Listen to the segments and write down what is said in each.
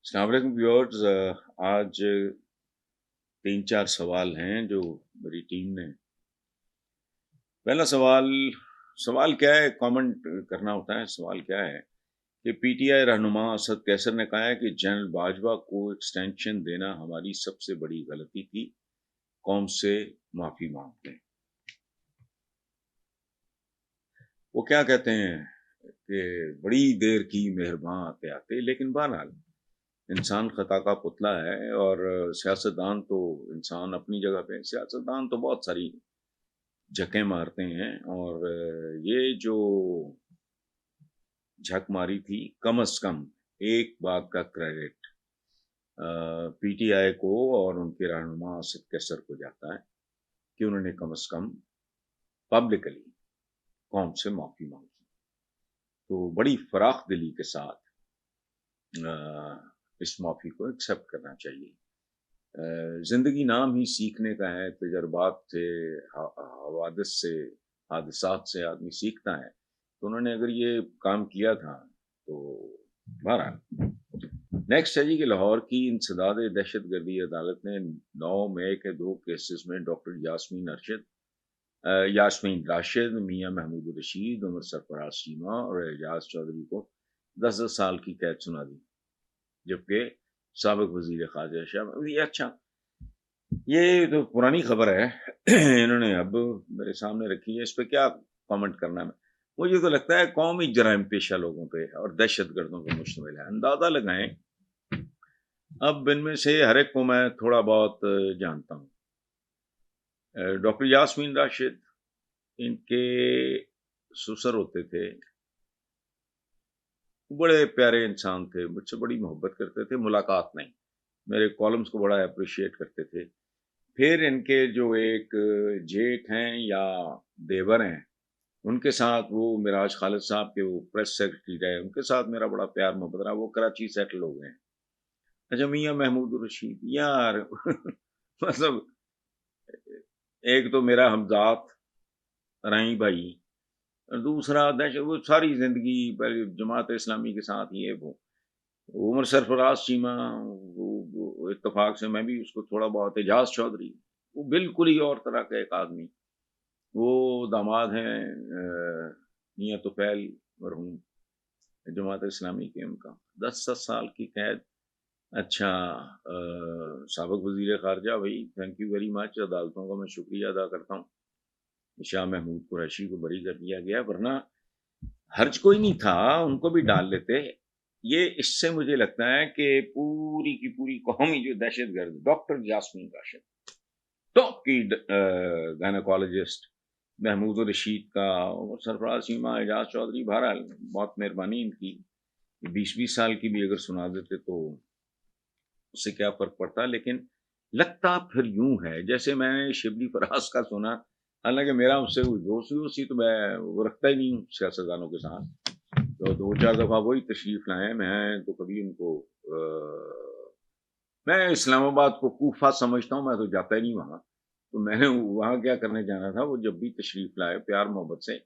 السلام علیکم ویورز، آج 3-4 سوال ہیں جو میری ٹیم نے. پہلا سوال کیا ہے؟ کامنٹ کرنا ہوتا ہے. سوال کیا ہے کہ پی ٹی آئی رہنما اسد کیسر نے کہا ہے کہ جنرل باجوہ کو ایکسٹینشن دینا ہماری سب سے بڑی غلطی تھی، قوم سے معافی مانگتے ہیں. وہ کیا کہتے ہیں کہ بڑی دیر کی مہرباں آتے آتے، لیکن بہرحال انسان خطا کا پتلا ہے. اور سیاستدان تو انسان اپنی جگہ پہ، سیاستدان تو بہت ساری جھکیں مارتے ہیں. اور یہ جو جھک ماری تھی، کم از کم ایک بات کا کریڈٹ پی ٹی آئی کو اور ان کے رہنما اسد کیسر کو جاتا ہے کہ انہوں نے کم از کم پبلکلی قوم سے معافی مانگی. تو بڑی فراخ دلی کے ساتھ اس معافی کو ایکسیپٹ کرنا چاہیے. زندگی نام ہی سیکھنے کا ہے. تجربات سے، حوادث سے، حادثات سے آدمی سیکھتا ہے. تو انہوں نے اگر یہ کام کیا تھا تو بہرحال. نیکسٹ ہے جی کہ لاہور کی انسداد دہشت گردی عدالت نے 9 مئی کے 2 کیسز میں ڈاکٹر یاسمین راشد، میاں محمود رشید، عمر سرفراز چیمہ اور اعجاز چودھری کو 10 سال کی قید سنا دی، جبکہ سابق وزیر خارجہ شاہ. یہ اچھا، یہ تو پرانی خبر ہے، انہوں نے اب میرے سامنے رکھی ہے. اس پہ کیا کامنٹ کرنا ہے؟ مجھے تو لگتا ہے قومی جرائم پیشہ لوگوں پہ اور دہشت گردوں پہ مشتمل ہے. اندازہ لگائیں، اب ان میں سے ہر ایک کو میں تھوڑا بہت جانتا ہوں. ڈاکٹر یاسمین راشد ان کے سسر ہوتے تھے، بڑے پیارے انسان تھے، مجھ سے بڑی محبت کرتے تھے. ملاقات نہیں، میرے کالمز کو بڑا اپریشیٹ کرتے تھے. پھر ان کے جو ایک جیٹ ہیں یا دیور ہیں، ان کے ساتھ وہ مراج خالد صاحب کے وہ پریس سیکرٹری رہے، ان کے ساتھ میرا بڑا پیار محبت رہا. وہ کراچی سیٹل ہو گئے ہیں. اچھا، میاں محمود رشید یار مطلب ایک تو میرا ہمذات رائی بھائی، دوسرا دہشت، وہ ساری زندگی پہلے جماعت اسلامی کے ساتھ یہ وہ. عمر سرفراز چیمہ، وہ اتفاق سے میں بھی اس کو تھوڑا بہت. اعجاز چودھری، وہ بالکل ہی اور طرح کا ایک آدمی. وہ داماد ہیں میاں توفیل مرحوم جماعت اسلامی کے، ان کا 10 سال کی قید. اچھا، سابق وزیر خارجہ بھائی، تھینک یو ویری مچ. عدالتوں کا میں شکریہ ادا کرتا ہوں، شاہ محمود قریشی کو بری کر دیا گیا، ورنہ حرج کوئی نہیں تھا، ان کو بھی ڈال لیتے. یہ اس سے مجھے لگتا ہے کہ پوری کی پوری قومی جو دہشت گرد ڈاکٹر یاسمین راشد، ٹاپ کی گائنیکالوجسٹ، محمود رشید کا، سرفراز چیمہ، اعجاز چودھری، بہرحال بہت مہربانی ان کی. 20 سال کی بھی اگر سنا دیتے تو اس سے کیا فرق پڑتا. لیکن لگتا پھر یوں ہے جیسے میں نے شبلی فراز کا سنا، حالانکہ میرا اس سے دوستی تو میں وہ رکھتا ہی نہیں ہوں سیاستدانوں کے ساتھ. تو 2-4 دفعہ وہی تشریف لائے. میں تو کبھی ان کو میں اسلام آباد کو کوفہ سمجھتا ہوں، میں تو جاتا ہی نہیں وہاں. تو میں نے وہاں کیا کرنے جانا تھا، وہ جب بھی تشریف لائے پیار محبت سے.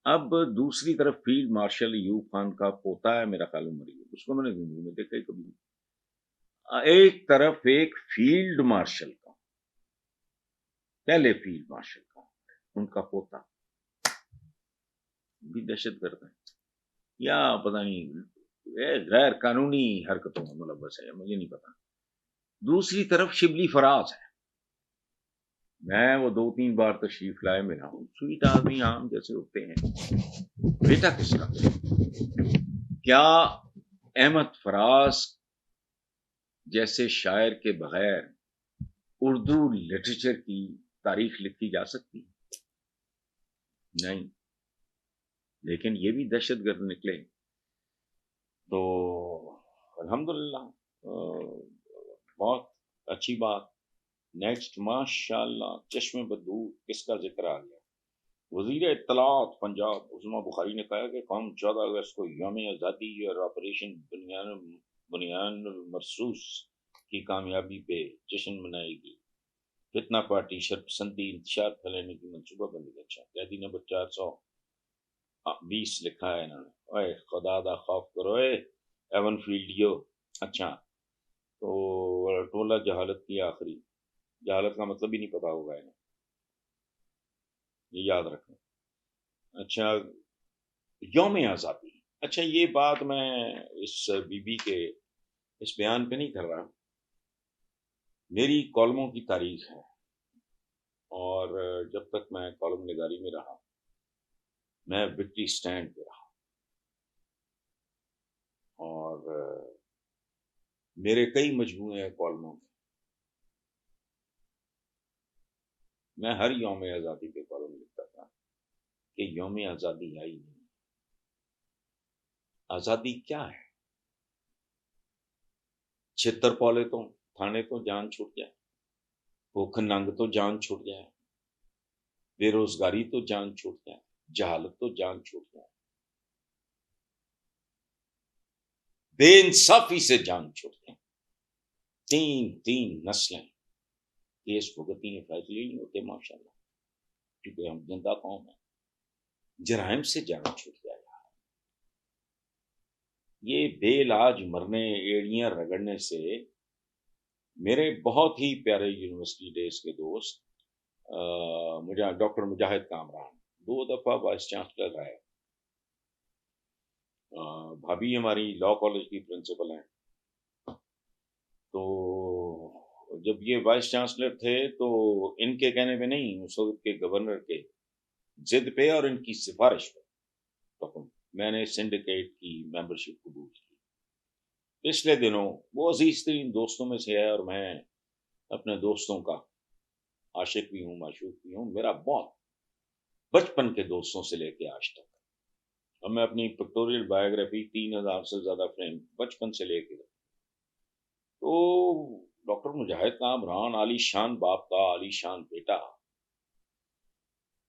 اب دوسری طرف فیلڈ مارشل ایوب خان کا پوتا ہے میرا خیال عمر، اس کو میں نے زندگی میں دیکھا ہی کبھی نہیں. ایک طرف ایک فیلڈ مارشل کا، پہلے فیلڈ مارشل کا، ان کا پوتا بھی دہشت گرد ہے یا پتہ نہیں غیر قانونی حرکتوں میں ملوث ہے، مجھے نہیں پتا. دوسری طرف شبلی فراز ہے. میں وہ 2-3 بار تشریف لائے، ملا ہوں، سویٹ آدمی، عام جیسے ہوتے ہیں. بیٹا کس کا؟ کیا احمد فراز جیسے شاعر کے بغیر اردو لٹریچر کی تاریخ لکھی جا سکتی؟ نہیں. لیکن یہ بھی دہشت گرد نکلے. تو الحمدللہ بہت اچھی بات. نیکسٹ ماشاء اللہ چشم بدو کس کا ذکر آ گیا؟ وزیر اطلاعات پنجاب عظما بخاری نے کہا کہ قوم 14 اگست کو یوم آزادی اور آپریشن بنیان مرصوص کی کامیابی پہ جشن منائے گی. فتنہ پارٹی شرپسندی انتشار پھیلانے کی منصوبہ بندی کا. اچھا، قیدی نمبر 420 لکھا ہے انہوں نے. اے خدا دا خوف کرو، اے ایون فیلڈیو، اچھا، تو ٹولہ جہالت کی آخری، جہالت کا مطلب ہی نہیں پتا ہوگا انہیں، یہ یاد رکھیں. اچھا، یوم آزادی. اچھا، یہ بات میں اس بی بی کے اس بیان پہ نہیں کر رہا، میری کالموں کی تاریخ ہے، اور جب تک میں کالم نگاری میں رہا میں وکٹری سٹینڈ پہ رہا، اور میرے کئی مجموعے ہیں کالموں کے. میں ہر یوم آزادی پہ کالم لکھتا تھا کہ یوم آزادی آئی نہیں. آزادی کیا ہے؟ چھتر پولے تو تھانے تو جان چھوٹ جائے، بھوک ننگ تو جان چھوٹ جائے، بے روزگاری تو جان چھوٹ جائے، جہالت تو جان چھوٹ جائے، بے انصافی سے جان چھوٹ جائے. تین نسلیں کیس بھگتی ہیں، فیصلے نہیں ہوتے ماشاء اللہ، کیونکہ ہم زندہ قوم ہیں. جرائم سے جان چھوٹ جائے گا. یہ بے علاج مرنے، ایڑیاں رگڑنے سے. میرے بہت ہی پیارے یونیورسٹی ڈیز کے دوست ڈاکٹر مجاہد کامران 2 دفعہ وائس چانسلر رہے. بھابھی ہماری لاء کالج کی پرنسپل ہیں. تو جب یہ وائس چانسلر تھے تو ان کے کہنے پہ نہیں، اس وقت کے گورنر کے ضد پہ اور ان کی سفارش پہ تو میں نے سنڈیکیٹ کی ممبرشپ قبول کی. پچھلے دنوں وہ عزیز ترین دوستوں میں سے ہے، اور میں اپنے دوستوں کا عاشق بھی ہوں، معشوق بھی ہوں. میرا بہت بچپن کے دوستوں سے لے کے آج تک، اور میں اپنی پکٹوریل بایوگرافی 3000 سے زیادہ فریم بچپن سے لے کے. تو ڈاکٹر مجاہد کامران عالی شان باپ کا عالی شان بیٹا،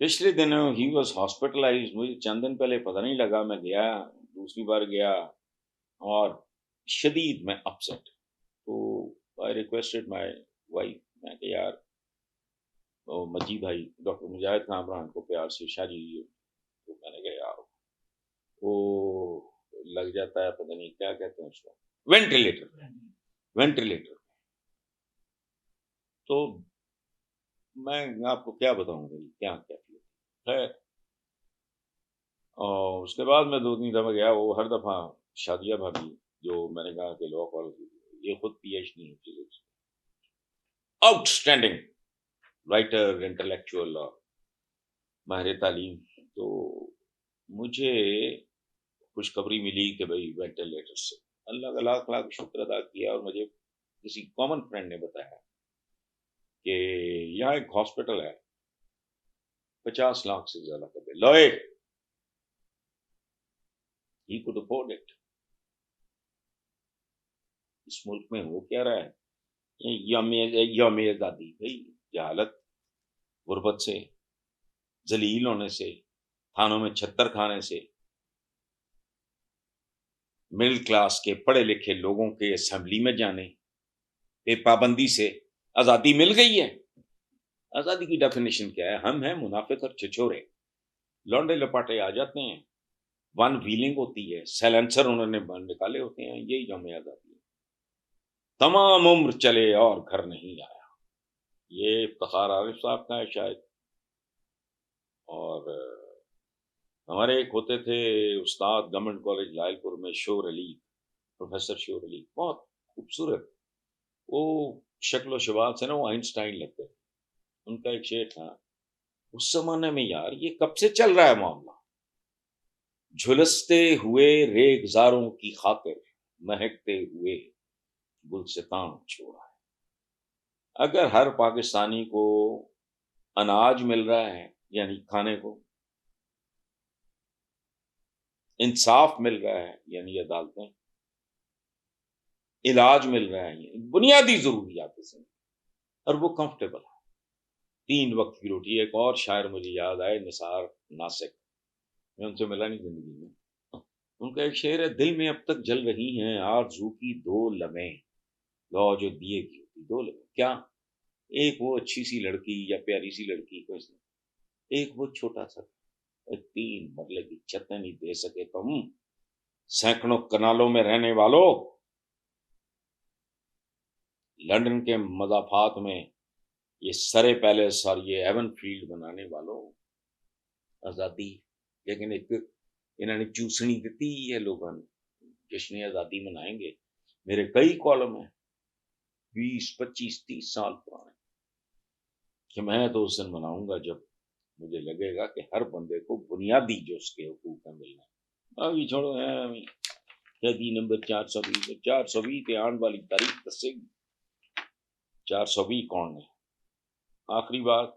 پچھلے دنوں ہی واز ہاسپٹلائز. مجھے چند دن پہلے پتہ نہیں لگا، میں گیا، دوسری بار گیا، اور شدید میں اپسیٹ. تو آئی ریکویسٹڈ مائی وائف، میں کہ یار مجید بھائی ڈاکٹر مجاہد کامران کو پیار سے شاہ جی. تو میں نے کہا یار وہ لگ جاتا ہے، پتہ نہیں کیا کہتے ہیں اس کو، وینٹیلیٹر. تو میں آپ کو کیا بتاؤں گا کیا کیفیت. خیر، اور اس کے بعد میں 2-3 دفعہ گیا. وہ ہر دفعہ شادیہ بھابھی، جو میں نے کہا کہ لاء کالج، یہ خود پی ایچ ڈی ہے physics, out standing writer, intellectual اور ماہر تعلیم. تو مجھے خوشخبری ملی کہ بھائی وینٹیلیٹر سے. اللہ کا لاکھ لاکھ شکر ادا کیا، اور مجھے کسی کامن فرینڈ نے بتایا کہ یہاں ایک ہاسپٹل ہے 50 لاکھ سے زیادہ کا بل. لوئے ہی could afford it. اس ملک میں ہو کیا رہا ہے؟ یوم آزادی بھائی جہالت، غربت سے، ذلیل ہونے سے، تھانوں میں چھتر کھانے سے، مڈل کلاس کے پڑھے لکھے لوگوں کے اسمبلی میں جانے پہ پابندی سے آزادی مل گئی ہے. آزادی کی ڈیفینیشن کیا ہے؟ ہم ہیں منافق اور چھچورے، لونڈے لپاٹے آ جاتے ہیں، ون ویلنگ ہوتی ہے، سیلنسر انہوں نے نکالے ہوتے ہیں. یہی یوم آزادی ہے. تمام عمر چلے اور گھر نہیں آیا. یہ افتخار عارف صاحب کا ہے شاید. اور ہمارے ایک ہوتے تھے استاد گورنمنٹ کالج لائل پور میں، شور علی، پروفیسر شور علی، بہت خوبصورت. وہ شکل و شباب سے نا وہ آئنسٹائن لگتے تھے. ان کا ایک شعر تھا، اس زمانے میں یار یہ کب سے چل رہا ہے معاملہ، جھلستے ہوئے ریگزاروں کی خاطر مہکتے ہوئے گلستان چھوڑا ہے. اگر ہر پاکستانی کو اناج مل رہا ہے، یعنی کھانے کو، انصاف مل رہا ہے یعنی عدالتیں، علاج مل رہا ہے یعنی بنیادی ضروریات سے، اور وہ کمفرٹیبل ہے، 3 وقت کی روٹی. ایک اور شاعر مجھے یاد آئے، نثار ناسک، میں ان سے ملا نہیں زندگی میں. ان کا ایک شعر ہے، دل میں اب تک جل رہی ہیں آرزو کی 2 لمحیں، لو جو دیے کی ہوتی 2 لمحیں. کیا؟ ایک وہ اچھی سی لڑکی یا پیاری سی لڑکی کو، ایک وہ چھوٹا سا 3 مرلے کی چھتیں نہیں دے سکے تم، سینکڑوں کنالوں میں رہنے والوں. لنڈن کے مضافات میں یہ سرے پیلس اور یہ ایون فیلڈ بنانے والوں آزادی، لیکن ایک انہوں نے چوسنی دیتی ہے، لوگوں نے جشن آزادی منائیں گے. میرے کئی کالم ہیں 20 25 30 سال پرانے کہ میں تو اس دن مناؤں گا جب مجھے لگے گا کہ ہر بندے کو بنیادی جو اس کے حقوق ہیں ملنا. ابھی چھوڑو قیدی نمبر 420 پہ آنے والی تاریخ دسے گی 420 کون ہے. آخری بات